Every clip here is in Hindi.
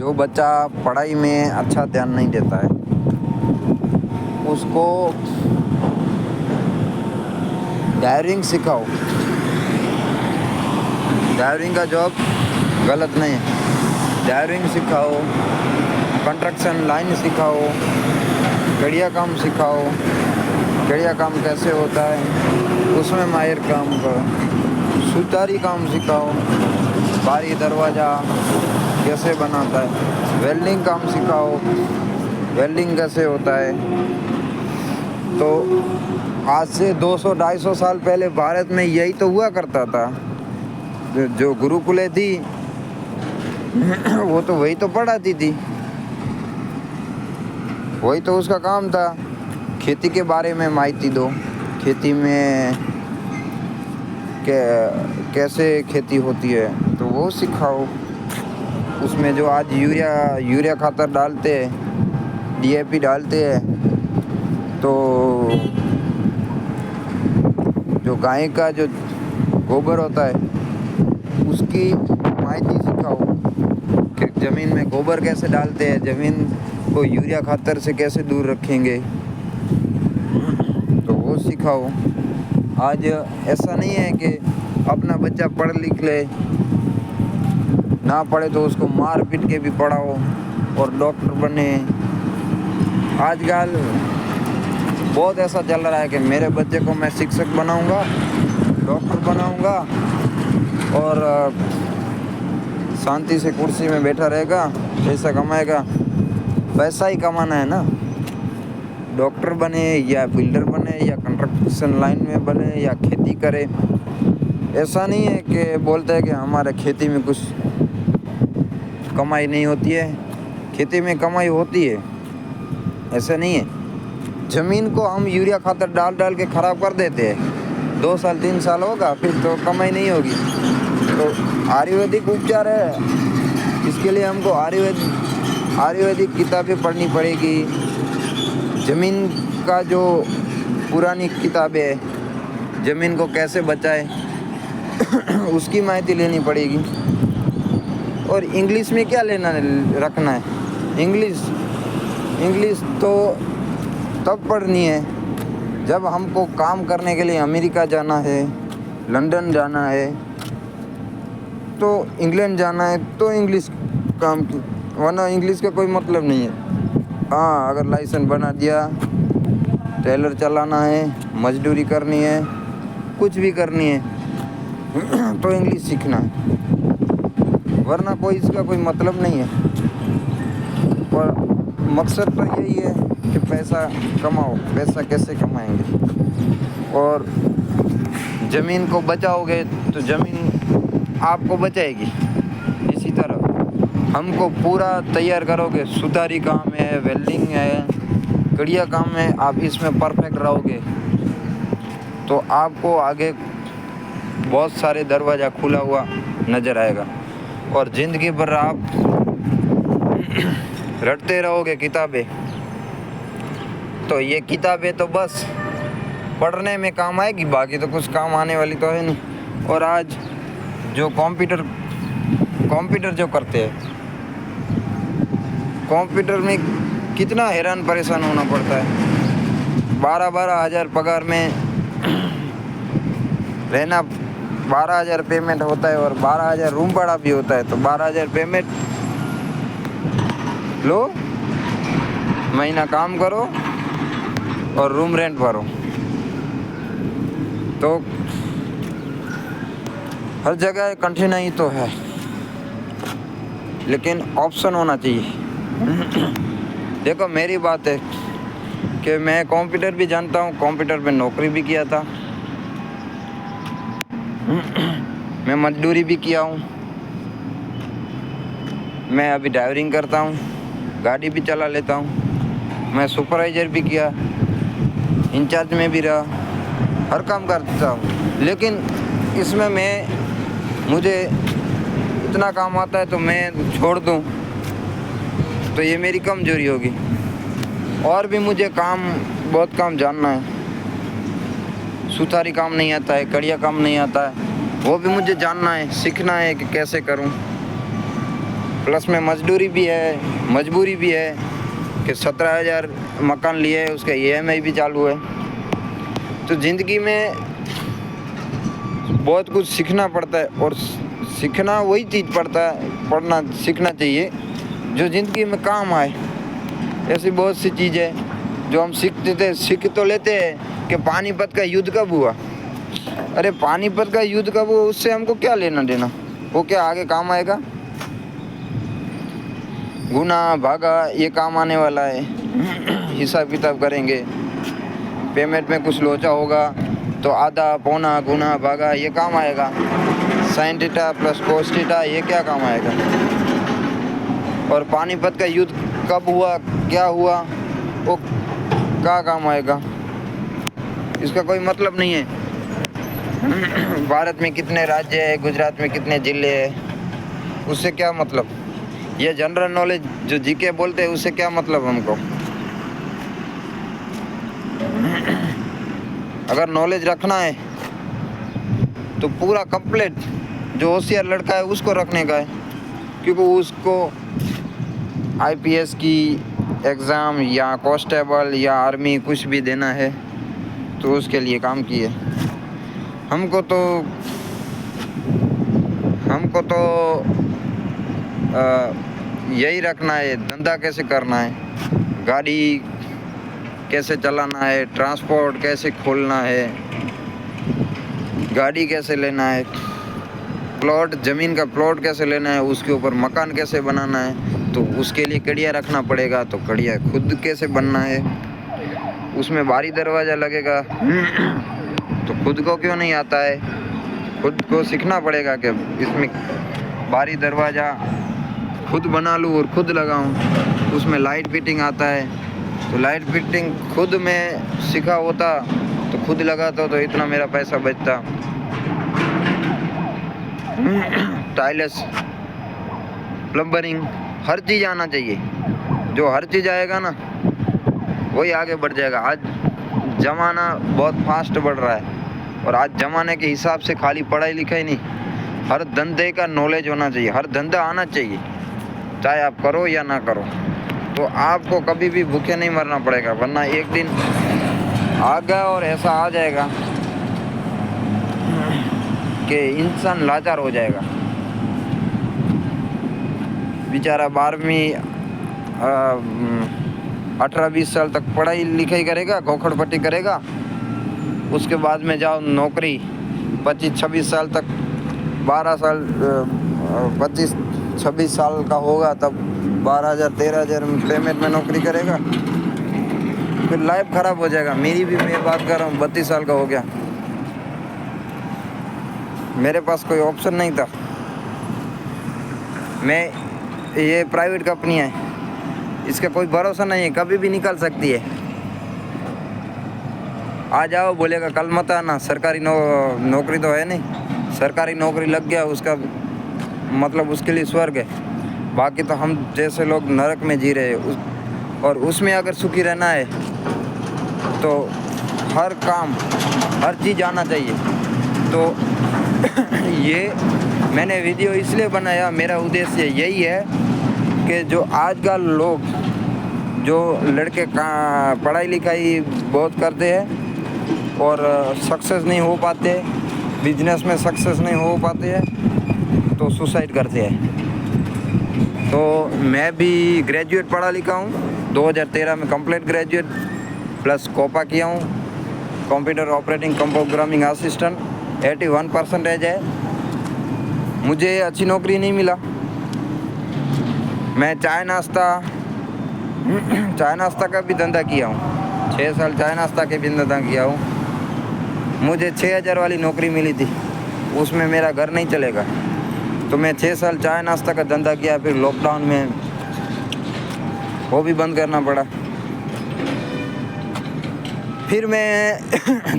जो बच्चा पढ़ाई में अच्छा ध्यान नहीं देता है उसको डायरिंग सिखाओ। डायरिंग का जॉब गलत नहीं है, डायरिंग सिखाओ, कंस्ट्रक्शन लाइन सिखाओ, कड़िया काम सिखाओ। कड़िया काम कैसे होता है उसमें माहिर काम करो। सुतारी काम सिखाओ, बारी दरवाज़ा कैसे बनाता है। वेल्डिंग काम सिखाओ, वेल्डिंग कैसे होता है। तो आज से 200-250 साल पहले भारत में यही तो हुआ करता था। जो गुरुकुलें थी वो तो वही तो पढ़ाती थी, वही तो उसका काम था। खेती के बारे में माहिती दो, खेती में कैसे खेती होती है तो वो सिखाओ। उसमें जो आज यूरिया खातर डालते हैं, डीएपी डालते हैं, तो जो गाय का जो गोबर होता है उसकी माहिती सिखाओ कि ज़मीन में गोबर कैसे डालते हैं, ज़मीन को यूरिया खातर से कैसे दूर रखेंगे, तो वो सिखाओ। आज ऐसा नहीं है कि अपना बच्चा पढ़ लिख ले, ना पढ़े तो उसको मार पीट के भी पढ़ाओ और डॉक्टर बने। आजकल बहुत ऐसा चल रहा है कि मेरे बच्चे को मैं शिक्षक बनाऊंगा, डॉक्टर बनाऊंगा और शांति से कुर्सी में बैठा रहेगा, पैसा कमाएगा। पैसा ही कमाना है ना, डॉक्टर बने या बिल्डर बने या कंस्ट्रक्शन लाइन में बने या खेती करे। ऐसा नहीं है कि बोलते हैं कि हमारे खेती में कुछ कमाई नहीं होती है, खेती में कमाई होती है, ऐसा नहीं है। ज़मीन को हम यूरिया खातर डाल के ख़राब कर देते हैं, 2 साल 3 साल होगा फिर तो कमाई नहीं होगी। तो आयुर्वेदिक उपचार है, इसके लिए हमको आयुर्वेदिक किताबें पढ़नी पड़ेगी। ज़मीन का जो पुरानी किताबें है, ज़मीन को कैसे बचाए उसकी माहिती लेनी पड़ेगी। और इंग्लिश में क्या लेना रखना है, इंग्लिश तो तब पढ़नी है जब हमको काम करने के लिए अमेरिका जाना है, लंदन जाना है, तो इंग्लैंड जाना है तो इंग्लिश काम की, वरना इंग्लिश का कोई मतलब नहीं है। हाँ, अगर लाइसेंस बना दिया, टेलर चलाना है, मजदूरी करनी है, कुछ भी करनी है तो इंग्लिश सीखना है, वरना कोई इसका कोई मतलब नहीं है। और मकसद तो यही है कि पैसा कमाओ। पैसा कैसे कमाएंगे? और ज़मीन को बचाओगे तो ज़मीन आपको बचाएगी। इसी तरह हमको पूरा तैयार करोगे, सुतारी काम है, वेल्डिंग है, कड़िया काम है, आप इसमें परफेक्ट रहोगे तो आपको आगे बहुत सारे दरवाज़ा खुला हुआ नज़र आएगा। और ज़िंदगी भर आप रटते रहोगे किताबें, तो ये किताबें तो बस पढ़ने में काम आएगी, बाकी तो कुछ काम आने वाली तो है नहीं। और आज जो कंप्यूटर जो करते हैं, कंप्यूटर में कितना हैरान परेशान होना पड़ता है। 12-12 हज़ार पगार में रहना, 12,000 पेमेंट होता है और 12,000 रूम भाड़ा भी होता है। तो 12,000 पेमेंट लो, महीना काम करो और रूम रेंट भरो। तो हर जगह कठिनाई तो है, लेकिन ऑप्शन होना चाहिए। देखो, मेरी बात है कि मैं कंप्यूटर भी जानता हूँ, कंप्यूटर पे नौकरी भी किया था, मैं मजदूरी भी किया हूँ, मैं अभी ड्राइवरिंग करता हूँ, गाड़ी भी चला लेता हूँ, मैं सुपरवाइज़र भी किया, इंचार्ज में भी रहा, हर काम करता हूँ। लेकिन इसमें मुझे इतना काम आता है तो मैं छोड़ दूँ तो ये मेरी कमजोरी होगी। और भी मुझे बहुत काम जानना है। सुथारी काम नहीं आता है, कड़िया काम नहीं आता है, वो भी मुझे जानना है, सीखना है कि कैसे करूं। प्लस में मजदूरी भी है, मजबूरी भी है कि 17,000 मकान लिए है, उसका EMI भी चालू है। तो ज़िंदगी में बहुत कुछ सीखना पड़ता है और सीखना वही चीज़ पढ़ना सीखना चाहिए जो ज़िंदगी में काम आए। ऐसी बहुत सी चीज़ें जो हम सीख तो लेते हैं कि पानीपत का युद्ध कब हुआ। अरे पानीपत का युद्ध कब हुआ उससे हमको क्या लेना देना, वो क्या आगे काम आएगा? गुना भागा ये काम आने वाला है। हिसाब किताब करेंगे, पेमेंट में कुछ लोचा होगा तो आधा पौना गुना भागा ये काम आएगा। Sine theta plus cos theta ये क्या काम आएगा? और पानीपत का युद्ध कब हुआ, क्या हुआ, वो क्या काम आएगा? इसका कोई मतलब नहीं है। भारत में कितने राज्य है, गुजरात में कितने ज़िले हैं, उससे क्या मतलब? ये जनरल नॉलेज जो जीके बोलते हैं उससे क्या मतलब हमको? अगर नॉलेज रखना है तो पूरा कंप्लीट जो होशियार लड़का है उसको रखने का है, क्योंकि उसको IPS की एग्ज़ाम या कांस्टेबल या आर्मी कुछ भी देना है तो उसके लिए काम किए। हमको तो यही रखना है, धंधा कैसे करना है, गाड़ी कैसे चलाना है, ट्रांसपोर्ट कैसे खोलना है, गाड़ी कैसे लेना है, प्लॉट ज़मीन का प्लॉट कैसे लेना है, उसके ऊपर मकान कैसे बनाना है, तो उसके लिए कड़िया रखना पड़ेगा। तो कड़िया खुद कैसे बनना है, उसमें बारी दरवाज़ा लगेगा तो खुद को क्यों नहीं आता है? खुद को सीखना पड़ेगा कि इसमें बारी दरवाज़ा खुद बना लूँ और खुद लगाऊँ। उसमें लाइट फिटिंग आता है, तो लाइट फिटिंग खुद में सीखा होता तो खुद लगाता तो इतना मेरा पैसा बचता। टाइल्स, प्लम्बरिंग, हर चीज़ आना चाहिए। जो हर चीज़ आएगा ना वही आगे बढ़ जाएगा। आज ज़माना बहुत फास्ट बढ़ रहा है और आज ज़माने के हिसाब से खाली पढ़ाई लिखाई नहीं, हर धंधे का नॉलेज होना चाहिए, हर धंधा आना चाहिए, चाहे आप करो या ना करो। तो आपको कभी भी भूखे नहीं मरना पड़ेगा, वरना एक दिन आगा और ऐसा आ जाएगा कि इंसान लाचार हो जाएगा। बेचारा 12वीं 18-20 साल तक पढ़ाई लिखाई करेगा, घोखड़पट्टी करेगा, उसके बाद में जाओ नौकरी 25-26 साल तक, 12 साल 25-26 साल का होगा तब 12,000-13,000 पेमेंट में नौकरी करेगा, फिर लाइफ ख़राब हो जाएगा। मैं बात कर रहा हूँ 32 साल का हो गया, मेरे पास कोई ऑप्शन नहीं था। ये प्राइवेट कंपनी है, इसका कोई भरोसा नहीं है, कभी भी निकल सकती है। आ जाओ बोलेगा कल मत आना, सरकारी नौकरी तो है नहीं, सरकारी नौकरी लग गया उसका मतलब उसके लिए स्वर्ग है। बाकी तो हम जैसे लोग नरक में जी रहे हैं और उसमें अगर सुखी रहना है तो हर काम हर चीज़ आना चाहिए। तो ये मैंने वीडियो इसलिए बनाया, मेरा उद्देश्य यही है कि जो आजकल लोग जो लड़के पढ़ाई लिखाई बहुत करते हैं और सक्सेस नहीं हो पाते, बिजनेस में सक्सेस नहीं हो पाते हैं तो सुसाइड करते हैं। तो मैं भी ग्रेजुएट पढ़ा लिखा हूँ, 2013 में कंप्लीट ग्रेजुएट प्लस कोपा किया हूँ, कंप्यूटर ऑपरेटिंग कम प्रोग्रामिंग असिस्टेंट, 81% है। मुझे अच्छी नौकरी नहीं मिला, मैं चाय नाश्ता का भी धंधा किया हूँ, 6 साल चाय नाश्ता के भी धंधा किया हूँ। मुझे 6,000 वाली नौकरी मिली थी, उसमें मेरा घर नहीं चलेगा, तो मैं 6 साल चाय नाश्ता का धंधा किया, फिर लॉकडाउन में वो भी बंद करना पड़ा। फिर मैं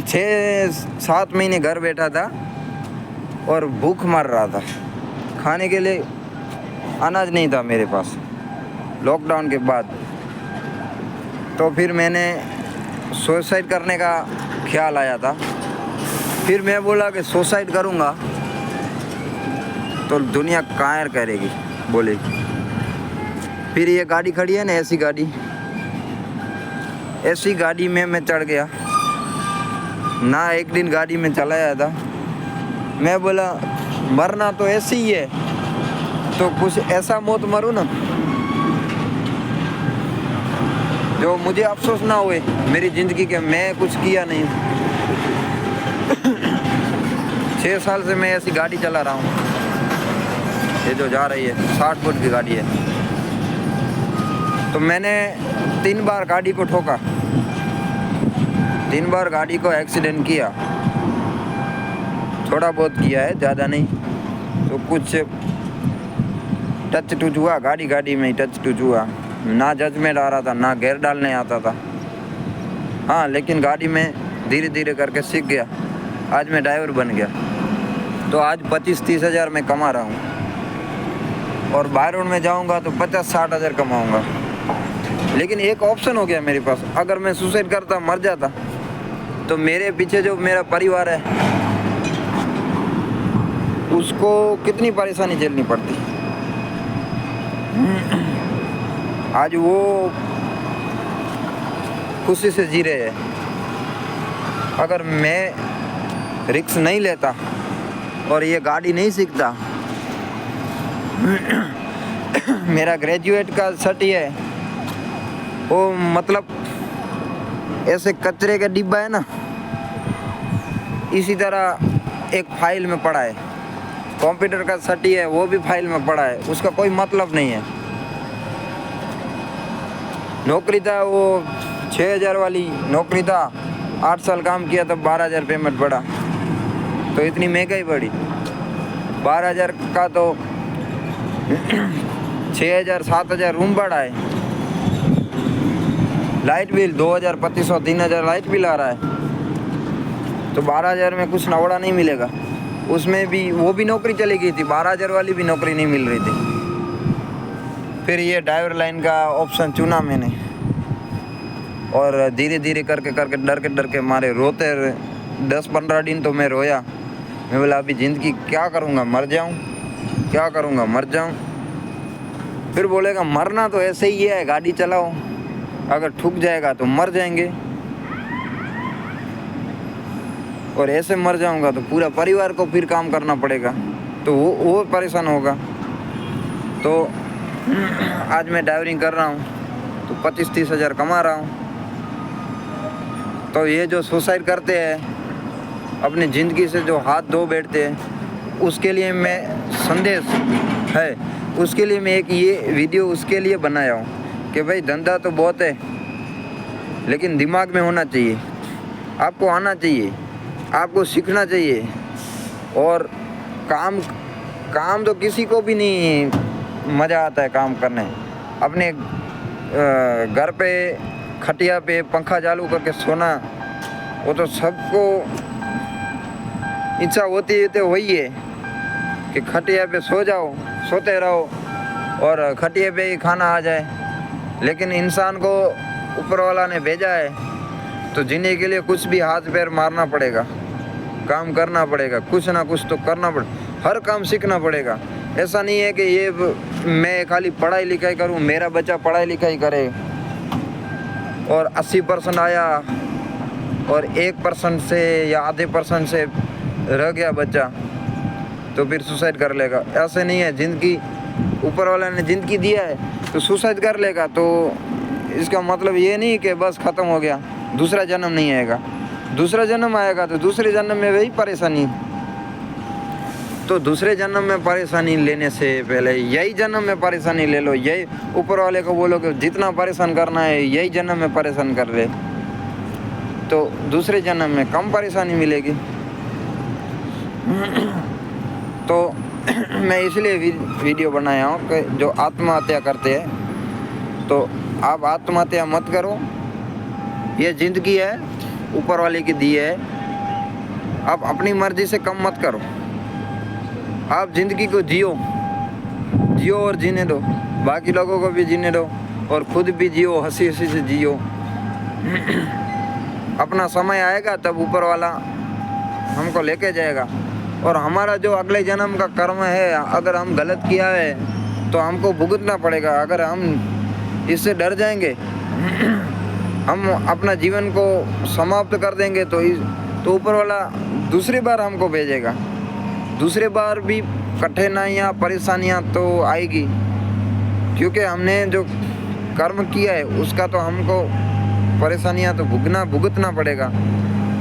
6-7 महीने घर बैठा था और भूख मर रहा था, खाने के लिए अनाज नहीं था मेरे पास लॉकडाउन के बाद। तो फिर मैंने सुसाइड करने का ख्याल आया था। फिर मैं बोला कि सुसाइड करूँगा तो दुनिया कायर करेगी, बोलेगी फिर ये गाड़ी खड़ी है ना, ऐसी गाड़ी में मैं चढ़ गया ना। एक दिन गाड़ी में चलाया था, मैं बोला मरना तो ऐसे ही है, तो कुछ ऐसा मौत मरूं ना जो मुझे अफसोस ना हुए मेरी ज़िंदगी के, मैं कुछ किया नहीं। 6 साल से मैं ऐसी गाड़ी चला रहा हूँ, ये जो जा रही है 60 फुट की गाड़ी है। तो मैंने 3 बार गाड़ी को ठोका, 3 बार गाड़ी को एक्सीडेंट किया, थोड़ा बहुत किया है, ज़्यादा नहीं। तो कुछ टच टूच हुआ, गाड़ी में ही टच टूच हुआ, ना जजमेंट आ रहा था, ना गेयर डालने आता था। हाँ, लेकिन गाड़ी में धीरे धीरे करके सीख गया, आज मैं ड्राइवर बन गया। तो आज 25-30 हज़ार मैं कमा रहा हूँ, और बाहर में जाऊँगा तो 50-60 हज़ार कमाऊँगा। लेकिन एक ऑप्शन हो गया मेरे पास, अगर मैं सुसाइड करता, मर जाता, तो मेरे पीछे जो मेरा परिवार है उसको कितनी परेशानी झेलनी पड़ती। आज वो खुशी से जी रहे हैं। अगर मैं रिस्क नहीं लेता और ये गाड़ी नहीं सीखता, मेरा ग्रेजुएट का सर्टी है वो, मतलब ऐसे कचरे का डिब्बा है ना, इसी तरह एक फाइल में पड़ा है। कंप्यूटर का सर्टी है वो भी फाइल में पड़ा है, उसका कोई मतलब नहीं है। नौकरी था वो 6,000 वाली नौकरी था, 8 साल काम किया तब 12,000 पेमेंट बढ़ा, तो इतनी महंगाई बढ़ी। 12,000 का तो 6,000 7,000 रूम बढ़ा है, लाइट बिल 2,000 3,000 लाइट बिल आ रहा है। तो 12,000 में कुछ नवड़ा नहीं मिलेगा। उसमें भी वो भी नौकरी चली गई थी, 12,000 वाली भी नौकरी नहीं मिल रही थी। फिर ये ड्राइवर लाइन का ऑप्शन चुना मैंने, और धीरे धीरे करके डर के मारे रोते 10-15 दिन तो मैं रोया। मैं बोला अभी ज़िंदगी क्या करूँगा, मर जाऊँ, क्या करूँगा, मर जाऊँ। फिर बोलेगा मरना तो ऐसे ही है, गाड़ी चलाओ, अगर ठुक जाएगा तो मर जाएंगे, और ऐसे मर जाऊँगा तो पूरा परिवार को फिर काम करना पड़ेगा, तो वो परेशान होगा। तो आज मैं ड्राइवरिंग कर रहा हूँ तो 25-30 हज़ार कमा रहा हूँ। तो ये जो सुसाइड करते हैं, अपनी ज़िंदगी से जो हाथ धो बैठते हैं, उसके लिए मैं संदेश है, उसके लिए मैं एक ये वीडियो उसके लिए बनाया हूँ कि भाई धंधा तो बहुत है, लेकिन दिमाग में होना चाहिए, आपको आना चाहिए, आपको सीखना चाहिए। और काम तो किसी को भी नहीं मज़ा आता है काम करने। अपने घर पे खटिया पे पंखा चालू करके सोना, वो तो सबको इच्छा होती है, तो वही है कि खटिया पे सो जाओ, सोते रहो और खटिया पे ही खाना आ जाए। लेकिन इंसान को ऊपर वाला ने भेजा है तो जीने के लिए कुछ भी हाथ पैर मारना पड़ेगा, काम करना पड़ेगा, कुछ ना कुछ तो करना पड़ेगा, हर काम सीखना पड़ेगा। ऐसा नहीं है कि ये मैं खाली पढ़ाई लिखाई करूं, मेरा बच्चा पढ़ाई लिखाई करे और 80% आया और 1% से या आधे % से रह गया बच्चा तो फिर सुसाइड कर लेगा। ऐसे नहीं है, ज़िंदगी ऊपर वाला ने ज़िंदगी दिया है तो सुसाइड कर लेगा, तो इसका मतलब ये नहीं कि बस ख़त्म हो गया, दूसरा जन्म नहीं आएगा। दूसरा जन्म आएगा तो दूसरे जन्म में वही परेशानी, तो दूसरे जन्म में परेशानी लेने से पहले यही जन्म में परेशानी ले लो। यही ऊपर वाले को बोलो कि जितना परेशान करना है यही जन्म में परेशान कर ले, तो दूसरे जन्म में कम परेशानी मिलेगी। तो मैं इसलिए वीडियो बनाया हूँ कि जो आत्महत्या करते हैं तो आप आत्महत्या मत करो, ये ज़िंदगी है ऊपर वाले की दी है, आप अपनी मर्ज़ी से कम मत करो। आप ज़िंदगी को जियो और जीने दो, बाकी लोगों को भी जीने दो और खुद भी जियो, हंसी हंसी से जियो। अपना समय आएगा तब ऊपर वाला हमको लेके जाएगा, और हमारा जो अगले जन्म का कर्म है, अगर हम गलत किया है तो तो हमको भुगतना पड़ेगा। अगर हम इससे डर जाएंगे, हम अपना जीवन को समाप्त कर देंगे तो ऊपर वाला दूसरी बार हमको भेजेगा। दूसरी बार भी कठिनाइयाँ परेशानियाँ तो आएगी, क्योंकि हमने जो कर्म किया है उसका तो हमको परेशानियाँ तो भुगतना पड़ेगा।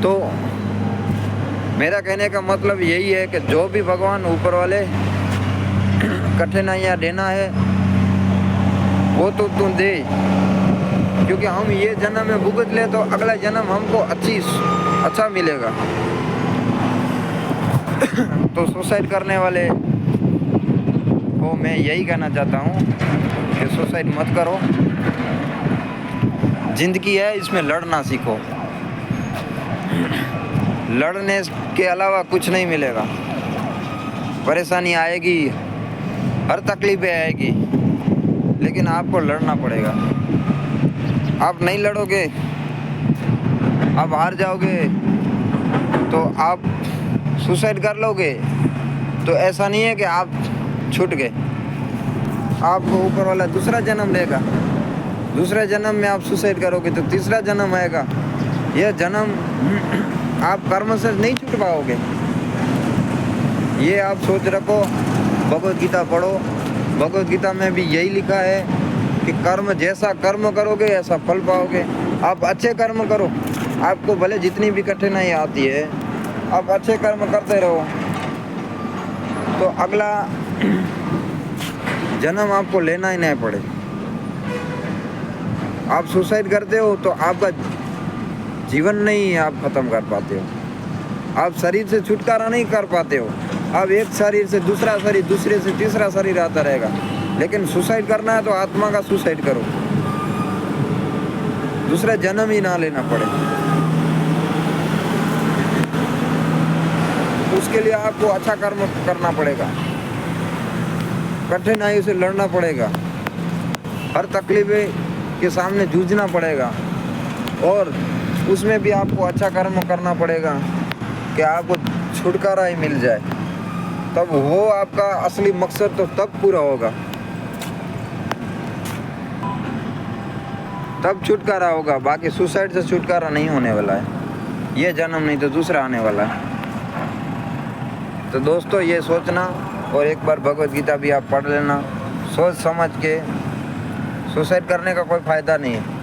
तो मेरा कहने का मतलब यही है कि जो भी भगवान ऊपर वाले कठिनाइयाँ देना है वो तो तुम दे, क्योंकि हम ये जन्म में भुगत ले तो अगला जन्म हमको अच्छा मिलेगा। तो सुसाइड करने वाले को मैं यही कहना चाहता हूँ कि सुसाइड मत करो। जिंदगी है, इसमें लड़ना सीखो। लड़ने के अलावा कुछ नहीं मिलेगा। परेशानी आएगी, हर तकलीफें आएगी, लेकिन आपको लड़ना पड़ेगा। आप नहीं लड़ोगे, आप हार जाओगे, तो आप सुसाइड कर लोगे। तो ऐसा नहीं है कि आप छूट गए, आपको ऊपर वाला दूसरा जन्म देगा। दूसरे जन्म में आप सुसाइड करोगे तो तीसरा जन्म आएगा। यह जन्म आप कर्म से नहीं छूट पाओगे। ये आप सोच रखो। भगवत गीता पढ़ो, भगवत गीता में भी यही लिखा है कि कर्म जैसा कर्म करोगे ऐसा फल पाओगे। आप अच्छे कर्म करो, आपको भले जितनी भी कठिनाई आती है आप अच्छे कर्म करते रहो, तो अगला जन्म आपको लेना ही नहीं पड़े। आप सुसाइड करते हो तो आपका जीवन नहीं आप ख़त्म कर पाते हो। आप शरीर से छुटकारा नहीं कर पाते हो। आप एक शरीर से दूसरा शरीर, दूसरे से तीसरा शरीर आता रहेगा। लेकिन सुसाइड करना है तो आत्मा का सुसाइड करो, दूसरा जन्म ही ना लेना पड़े। उसके लिए आपको अच्छा कर्म करना पड़ेगा, कठिनाई से लड़ना पड़ेगा, हर तकलीफें के सामने जूझना पड़ेगा, और उसमें भी आपको अच्छा कर्म करना पड़ेगा कि आपको छुटकारा ही मिल जाए। तब वो आपका असली मकसद तो तब पूरा होगा, तब छुटकारा होगा। बाकी सुसाइड से छुटकारा नहीं होने वाला है, ये जन्म नहीं तो दूसरा आने वाला है। तो दोस्तों ये सोचना, और एक बार भगवत गीता भी आप पढ़ लेना। सोच समझ के, सुसाइड करने का कोई फ़ायदा नहीं है।